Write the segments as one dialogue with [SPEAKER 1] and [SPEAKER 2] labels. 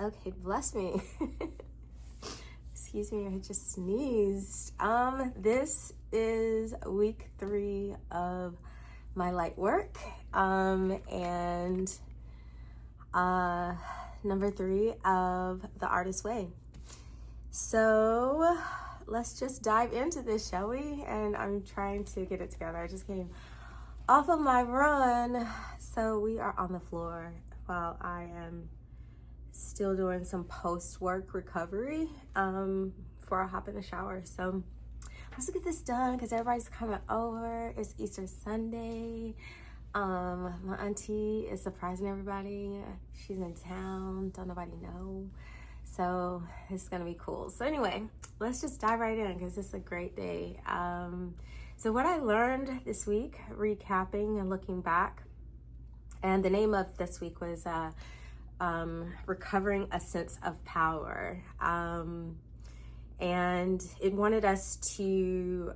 [SPEAKER 1] Okay, bless me. Excuse me, I just sneezed. This is week 3 of my light work. And number 3 of the Artist's Way. So let's just dive into this, shall we? And I'm trying to get it together. I just came off of my run. So we are on the floor while I am still doing some post-work recovery before I hop in the shower. So let's get this done because everybody's coming over. It's Easter Sunday. My auntie is surprising everybody. She's in town, don't nobody know. So it's gonna be cool. So anyway, let's just dive right in because it's a great day. So what I learned this week, recapping and looking back, and the name of this week was Recovering a Sense of Power. And it wanted us to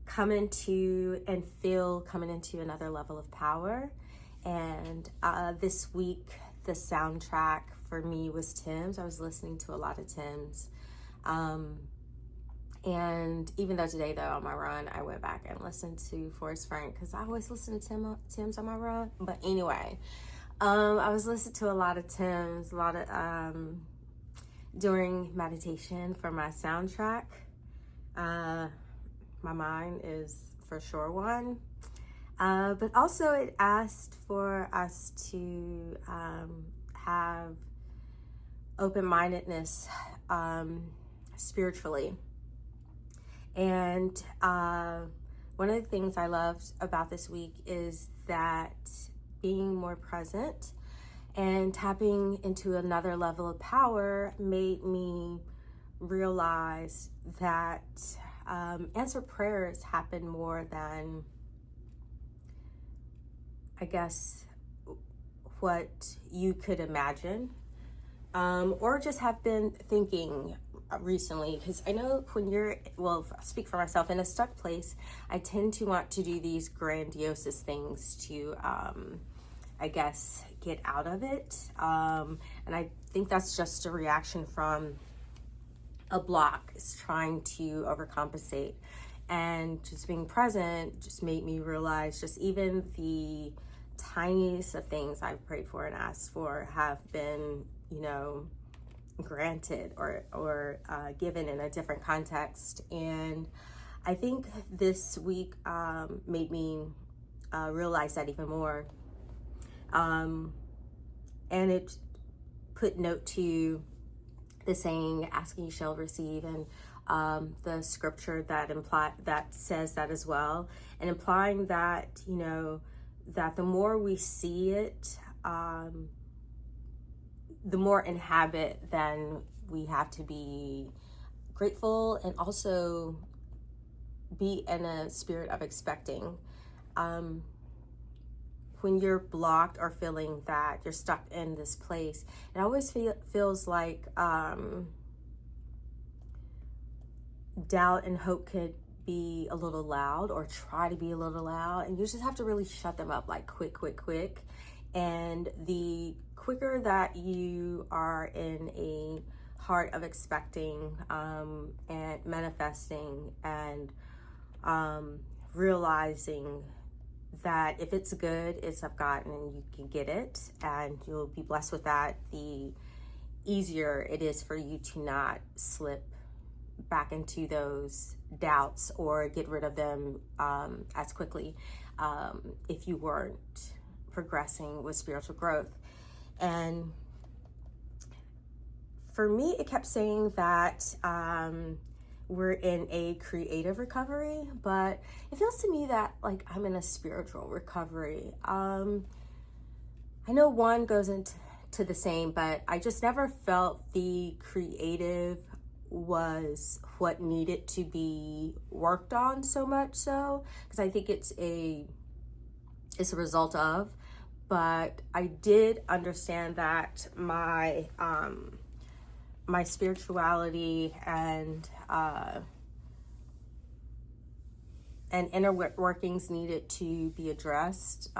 [SPEAKER 1] come into and feel coming into another level of power. And this week, the soundtrack for me was Tems. I was listening to a lot of Tems. And even though today, though, on my run, I went back and listened to Forrest Frank because I always listen to Tems on my run. But anyway, I was listening to a lot of Tems, a lot of during meditation for my soundtrack. My mind is for sure one. But also it asked for us to have open-mindedness spiritually. And one of the things I loved about this week is that being more present and tapping into another level of power made me realize that answered prayers happen more than, I guess, what you could imagine, or just have been thinking recently. Because I know when you're, well, I'll speak for myself, in a stuck place, I tend to want to do these grandiose things to, I guess, get out of it. And I think that's just a reaction from a block, is trying to overcompensate. And just being present just made me realize just even the tiniest of things I've prayed for and asked for have been, granted or given in a different context. And I think this week made me realize that even more. And it put note to the saying, asking you shall receive, and the scripture that says that as well, and implying that, that the more we see it, the more inhabit, then we have to be grateful and also be in a spirit of expecting. When you're blocked or feeling that you're stuck in this place, it always feels like doubt and hope could be a little loud, or try to be a little loud, and you just have to really shut them up, like quick. And the quicker that you are in a heart of expecting and manifesting and realizing that if it's good, it's of God and you can get it and you'll be blessed with that, the easier it is for you to not slip back into those doubts or get rid of them as quickly if you weren't progressing with spiritual growth. And for me, it kept saying that we're in a creative recovery, but it feels to me that like I'm in a spiritual recovery. I know one goes into the same, but I just never felt the creative was what needed to be worked on so much so, because I think it's a result of, but I did understand that my spirituality and inner workings needed to be addressed,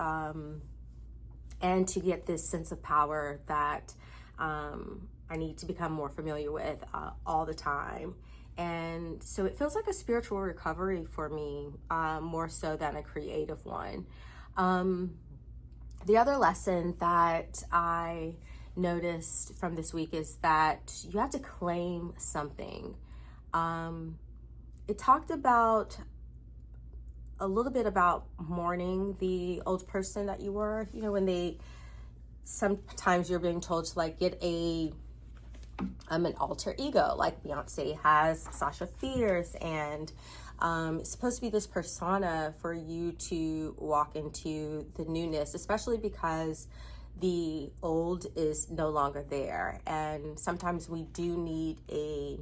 [SPEAKER 1] and to get this sense of power that I need to become more familiar with all the time. And so it feels like a spiritual recovery for me, more so than a creative one. The other lesson that I noticed from this week is that you have to claim something. It talked about a little bit about mourning the old person that you were, when sometimes you're being told to like get an alter ego, like Beyonce has Sasha Fierce, and it's supposed to be this persona for you to walk into the newness, especially because the old is no longer there. And sometimes we do need a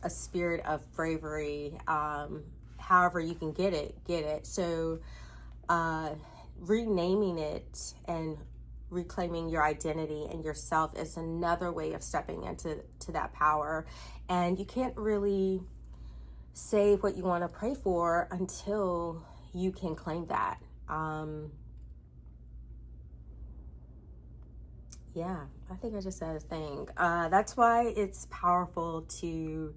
[SPEAKER 1] spirit of bravery, however you can get it. So renaming it and reclaiming your identity and yourself is another way of stepping into that power. And you can't really say what you want to pray for until you can claim that. Yeah, I think I just said a thing. That's why it's powerful to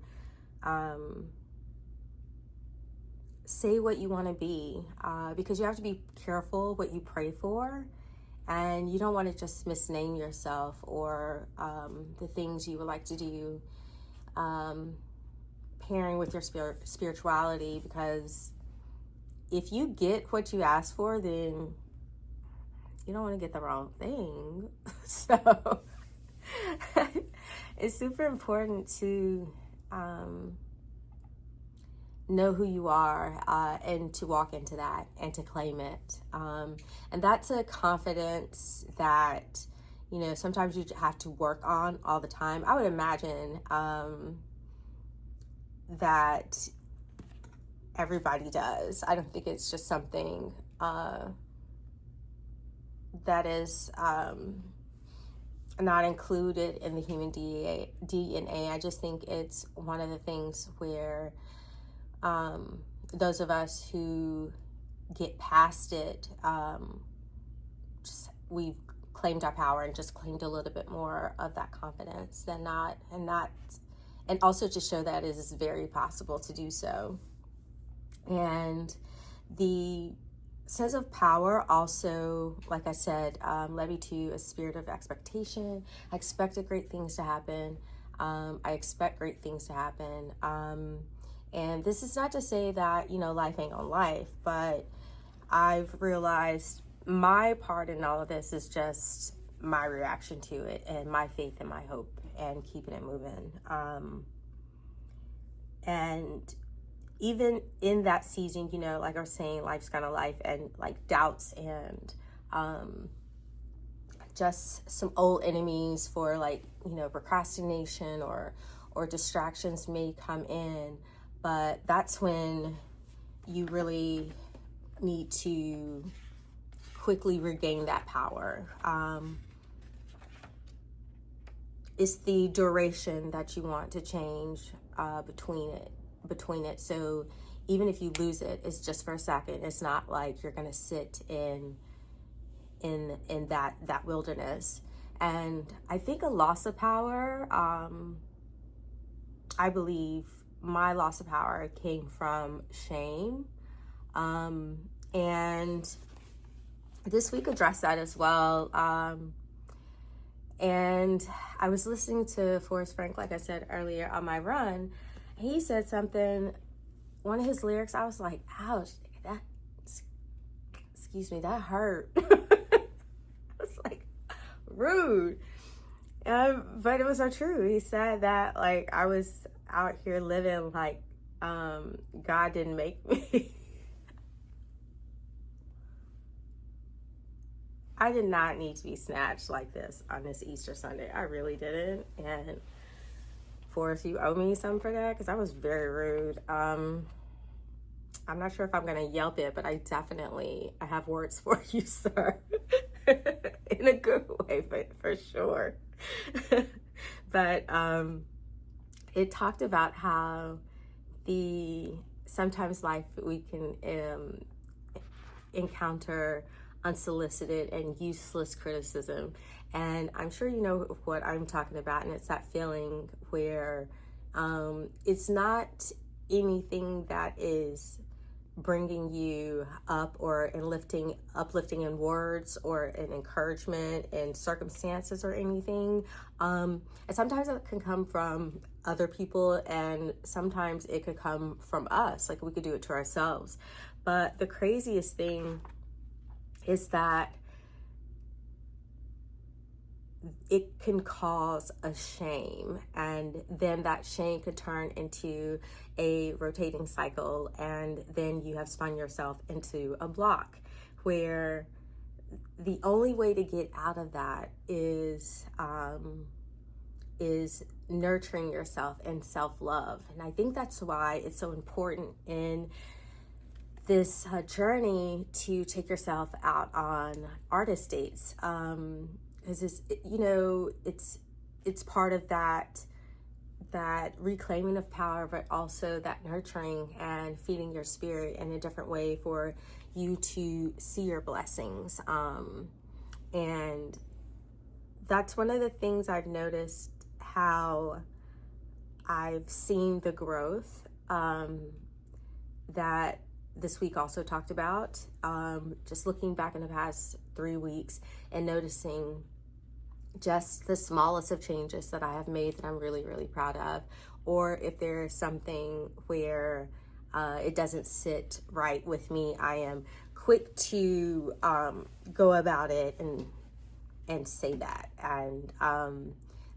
[SPEAKER 1] say what you want to be, because you have to be careful what you pray for, and you don't want to just misname yourself or the things you would like to do, pairing with your spirituality, because if you get what you ask for, then you don't want to get the wrong thing. So it's super important to know who you are, and to walk into that and to claim it. And that's a confidence that, sometimes you have to work on all the time. I would imagine that everybody does. I don't think it's just something that is not included in the human DNA. I just think it's one of the things where those of us who get past it, we've claimed our power and just claimed a little bit more of that confidence than not, and also to show that it is very possible to do so. And the sense of power also, like I said, led me to a spirit of expectation. I expected great things to happen. I expect great things to happen. And this is not to say that, life ain't on life, but I've realized my part in all of this is just my reaction to it and my faith and my hope and keeping it moving. And even in that season, like I was saying, life's kind of life, and like doubts and just some old enemies for procrastination or distractions may come in. But that's when you really need to quickly regain that power. It's the duration that you want to change between it. So even if you lose it, it's just for a second. It's not like you're gonna sit in that wilderness. And I think a loss of power, I believe my loss of power came from shame. And this week addressed that as well. And I was listening to Forrest Frank, like I said earlier, on my run. He said something, one of his lyrics, I was like, ouch, that hurt. I was like, rude. But it was so true. He said that I was out here living like God didn't make me. I did not need to be snatched like this on this Easter Sunday. I really didn't. And Forrest, you owe me something for that, because I was very rude. I'm not sure if I'm gonna Yelp it, but I have words for you, sir. In a good way, but for sure. But it talked about how sometimes life we can encounter unsolicited and useless criticism. And I'm sure you know what I'm talking about, and it's that feeling where it's not anything that is bringing you up or uplifting in words or in encouragement and circumstances or anything. And sometimes it can come from other people, and sometimes it could come from us. Like, we could do it to ourselves. But the craziest thing is that it can cause a shame, and then that shame could turn into a rotating cycle, and then you have spun yourself into a block where the only way to get out of that is nurturing yourself and self-love. And I think that's why it's so important in this journey to take yourself out on artist dates, because it's part of that reclaiming of power, but also that nurturing and feeding your spirit in a different way for you to see your blessings. And that's one of the things I've noticed, how I've seen the growth that this week also talked about, just looking back in the past 3 weeks and noticing just the smallest of changes that I have made that I'm really, really proud of. Or if there's something where it doesn't sit right with me, I am quick to go about it and say that. And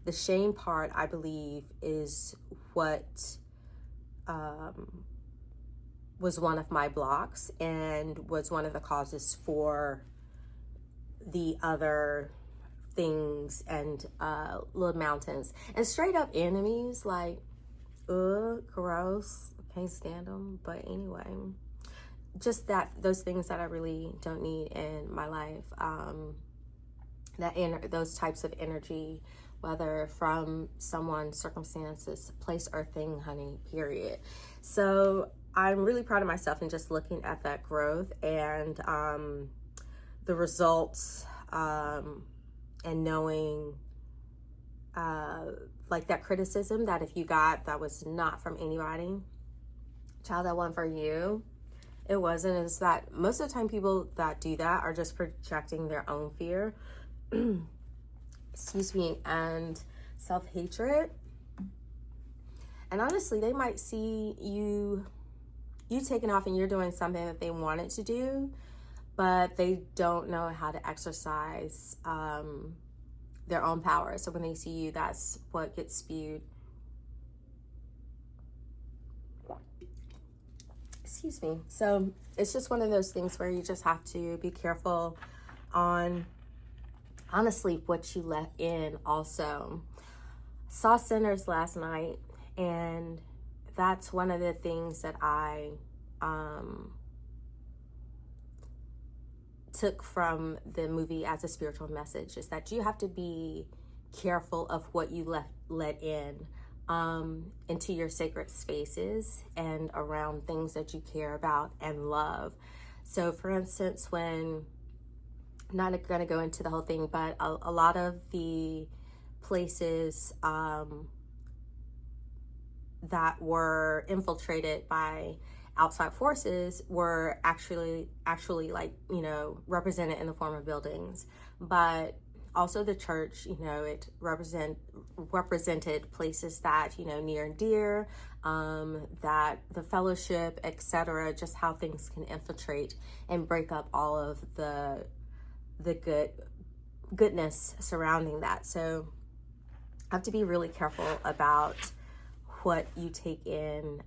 [SPEAKER 1] the shame part, I believe, is what was one of my blocks and was one of the causes for the other things and little mountains and straight up enemies, like, gross, can't stand them. But anyway, just those things that I really don't need in my life, those types of energy, whether from someone, circumstances, place, or thing, honey, period. So I'm really proud of myself and just looking at that growth and the results, and knowing like that criticism that if you got, that was not from anybody. Child, that wasn't for you. It wasn't. It's that most of the time people that do that are just projecting their own fear, excuse me, and self-hatred. And honestly, they might see you taking off and you're doing something that they wanted to do, but they don't know how to exercise their own power. So when they see you, that's what gets spewed. Excuse me. So it's just one of those things where you just have to be careful on, honestly, what you let in also. Saw Sinners last night, and that's one of the things that I took from the movie as a spiritual message, is that you have to be careful of what you let in into your sacred spaces and around things that you care about and love. So for instance, when, I'm not going to go into the whole thing, but a lot of the places that were infiltrated by outside forces were actually like, represented in the form of buildings. But also the church, it represented places that, near and dear, that the fellowship, etc., just how things can infiltrate and break up all of the goodness surrounding that. So I have to be really careful about what you take in,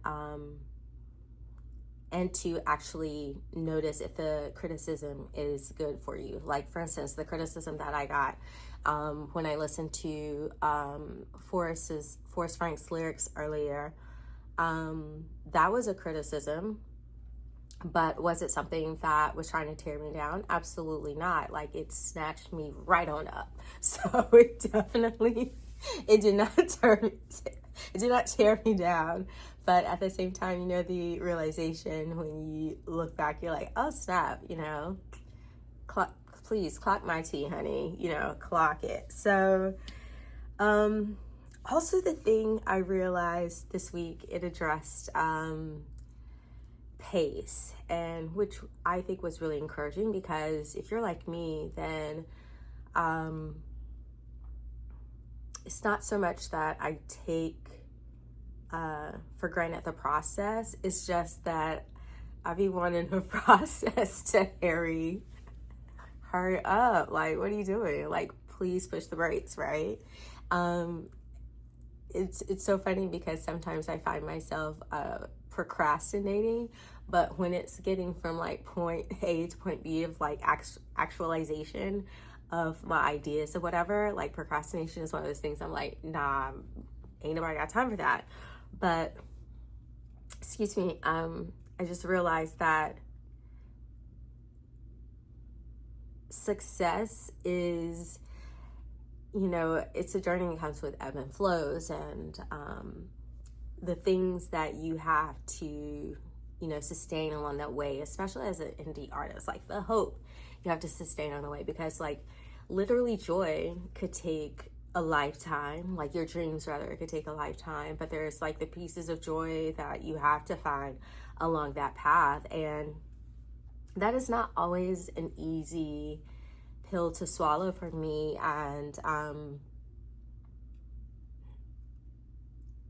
[SPEAKER 1] and to actually notice if the criticism is good for you. Like, for instance, the criticism that I got when I listened to Forrest Frank's lyrics earlier, that was a criticism. But was it something that was trying to tear me down? Absolutely not. Like, it snatched me right on up. So it did not tear me down. But at the same time, the realization when you look back, you're like, oh snap, please clock my tea, honey. You know, clock it. So, also the thing I realized this week, it addressed pace, and which I think was really encouraging, because if you're like me, then it's not so much that I take for granted the process. It's just that I be wanting the process to hurry up. Like, what are you doing? Like, please push the brakes, right? It's so funny because sometimes I find myself procrastinating, but when it's getting from like point A to point B of like actualization of my ideas or whatever, like procrastination is one of those things I'm like, nah, ain't nobody got time for that. But excuse me, I just realized that success is, you know, it's a journey that comes with ebb and flows, and the things that you have to, you know, sustain along that way, especially as an indie artist, like the hope you have to sustain on the way, because like literally joy could take a lifetime, like your dreams rather, it could take a lifetime, but there's like the pieces of joy that you have to find along that path, and that is not always an easy pill to swallow for me. And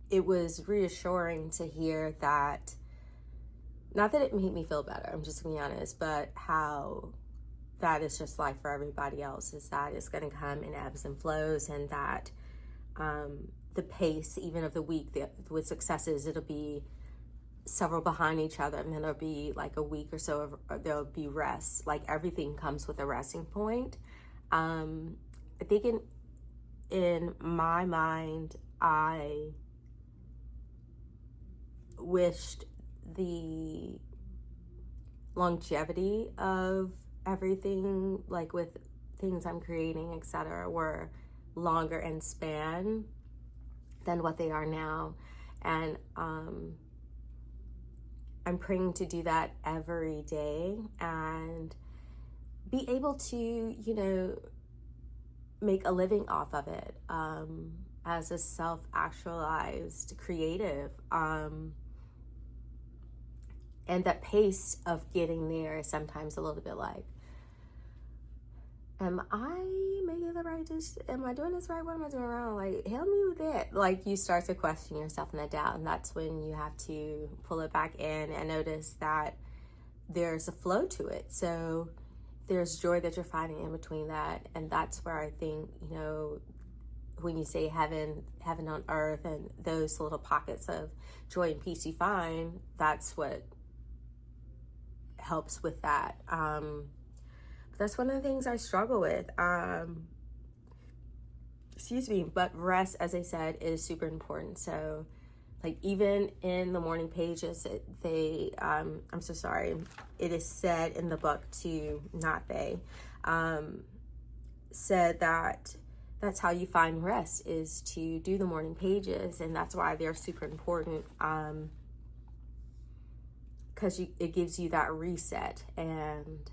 [SPEAKER 1] it was reassuring to hear that, not that it made me feel better, I'm just gonna be honest, but how that is just life for everybody else, is that it's going to come in ebbs and flows, and that the pace even of the week, with successes, it'll be several behind each other, and then there'll be like a week or so of, there'll be rest. Like everything comes with a resting point. I think in my mind, I wished the longevity of everything, like with things I'm creating, etc., were longer in span than what they are now. And I'm praying to do that every day and be able to, you know, make a living off of it as a self-actualized creative. And that pace of getting there is sometimes a little bit like, am I making the right decision? Am I doing this right? What am I doing wrong? Like, help me with it. Like, you start to question yourself and that doubt, and that's when you have to pull it back in and notice that there's a flow to it. So there's joy that you're finding in between that, and that's where I think, you know, when you say heaven on earth, and those little pockets of joy and peace you find, that's what helps with that. That's one of the things I struggle with. Excuse me, but rest, as I said, is super important. So, like, even in the morning pages, I'm so sorry, it is said in the book to, not they, said that that's how you find rest, is to do the morning pages, and that's why they're super important. Because it gives you that reset, and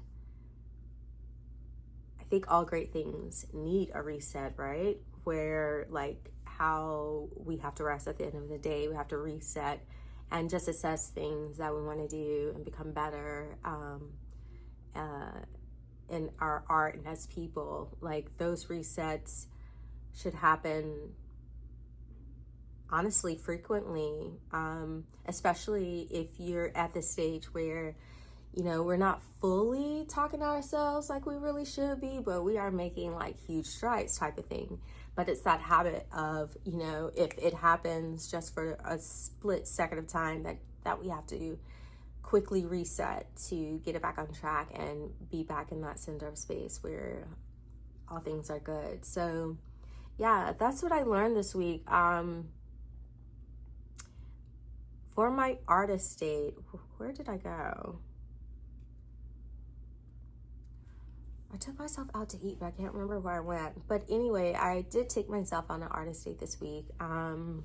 [SPEAKER 1] I think all great things need a reset, right? Where, like, how we have to rest at the end of the day, we have to reset and just assess things that we want to do and become better in our art and as people. Like, those resets should happen honestly frequently, especially if you're at the stage where, you know, we're not fully talking to ourselves like we really should be, but we are making like huge strides type of thing. But it's that habit of, you know, if it happens just for a split second of time, that we have to quickly reset to get it back on track and be back in that center of space where all things are good. So yeah, that's what I learned this week. For my artist date, where did I go? I took myself out to eat, but I can't remember where I went. But anyway, I did take myself on an artist date this week. And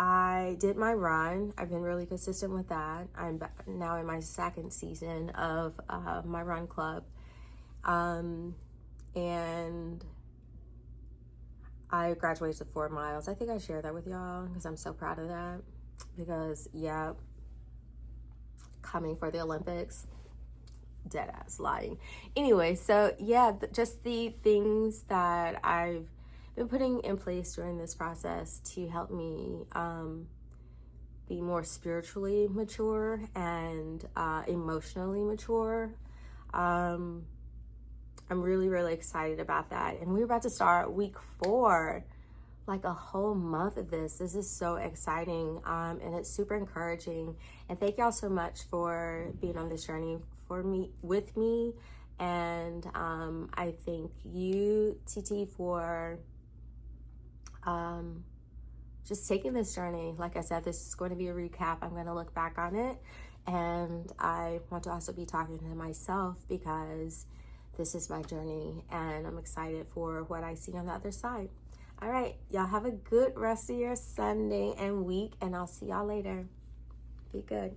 [SPEAKER 1] I did my run. I've been really consistent with that. I'm now in my second season of my run club. And I graduated to 4 miles. I think I shared that with y'all because I'm so proud of that. Because, yeah, coming for the Olympics, dead ass lying. Anyway, so yeah, just the things that I've been putting in place during this process to help me be more spiritually mature and emotionally mature. I'm really, really excited about that. And we're about to start week 4, like a whole month of this. This is so exciting, and it's super encouraging. And thank y'all so much for being on this journey with me. And I thank you, TT, for just taking this journey. Like I said, this is going to be a recap. I'm going to look back on it. And I want to also be talking to myself because this is my journey and I'm excited for what I see on the other side. All right, y'all have a good rest of your Sunday and week, and I'll see y'all later. Be good.